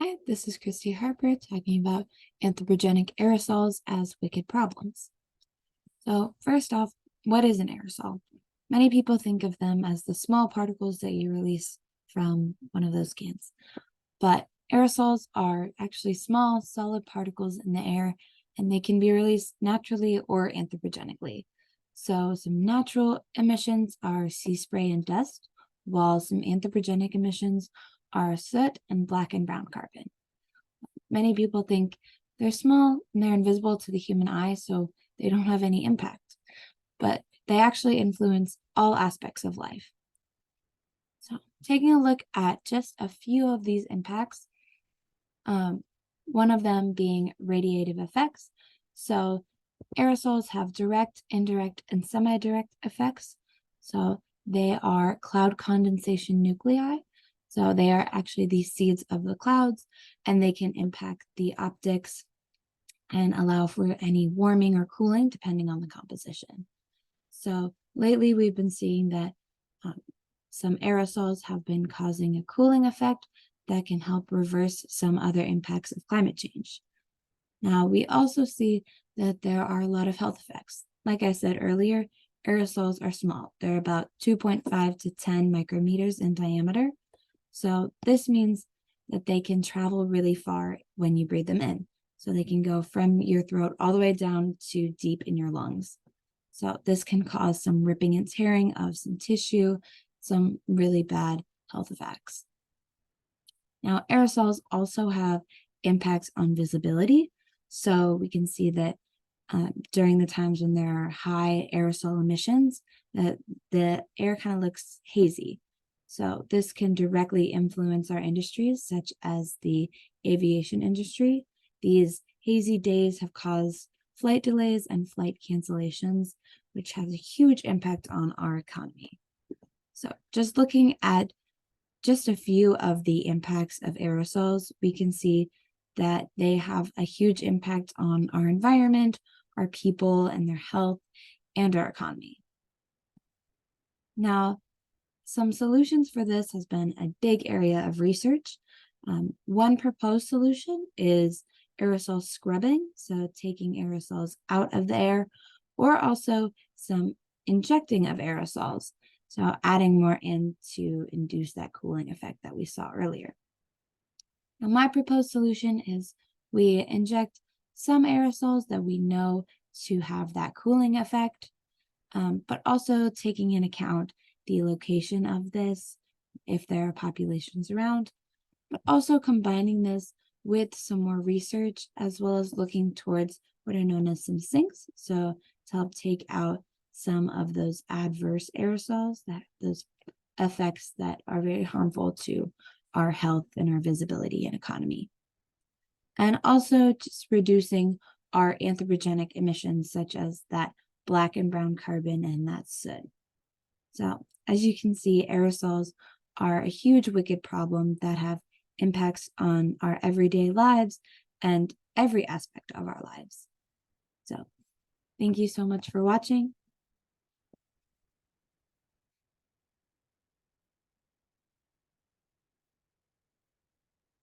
Hi, this is Christy Harper talking about anthropogenic aerosols as wicked problems. So, first off, what is an aerosol? Many people think of them as the small particles that you release from one of those cans, but aerosols are actually small, solid particles in the air, and they can be released naturally or anthropogenically. So, some natural emissions are sea spray and dust, while some anthropogenic emissions are soot and black and brown carbon. Many people think they're small and they're invisible to the human eye, so they don't have any impact, but they actually influence all aspects of life. So, taking a look at just a few of these impacts, one of them being radiative effects. So, aerosols have direct, indirect, and semi-direct effects. So, they are cloud condensation nuclei. So, they are actually the seeds of the clouds, and they can impact the optics and allow for any warming or cooling depending on the composition. So, lately we've been seeing that some aerosols have been causing a cooling effect that can help reverse some other impacts of climate change. Now, we also see that there are a lot of health effects. Like I said earlier, aerosols are small. They're about 2.5 to 10 micrometers in diameter. So this means that they can travel really far when you breathe them in. So they can go from your throat all the way down to deep in your lungs. So this can cause some ripping and tearing of some tissue, some really bad health effects. Now, aerosols also have impacts on visibility. So we can see that during the times when there are high aerosol emissions, that the air kind of looks hazy. So this can directly influence our industries, such as the aviation industry. These hazy days have caused flight delays and flight cancellations, which has a huge impact on our economy. So just looking at just a few of the impacts of aerosols, we can see that they have a huge impact on our environment, our people and their health, and our economy. Now, some solutions for this has been a big area of research. One proposed solution is aerosol scrubbing, so taking aerosols out of the air, or also some injecting of aerosols, so adding more in to induce that cooling effect that we saw earlier. Now, my proposed solution is we inject some aerosols that we know to have that cooling effect, but also taking into account the location of this, if there are populations around, but also combining this with some more research, as well as looking towards what are known as some sinks, so to help take out some of those adverse aerosols, those effects that are very harmful to our health and our visibility and economy. And also just reducing our anthropogenic emissions, such as that black and brown carbon and that soot. So as you can see, aerosols are a huge wicked problem that have impacts on our everyday lives and every aspect of our lives. So thank you so much for watching.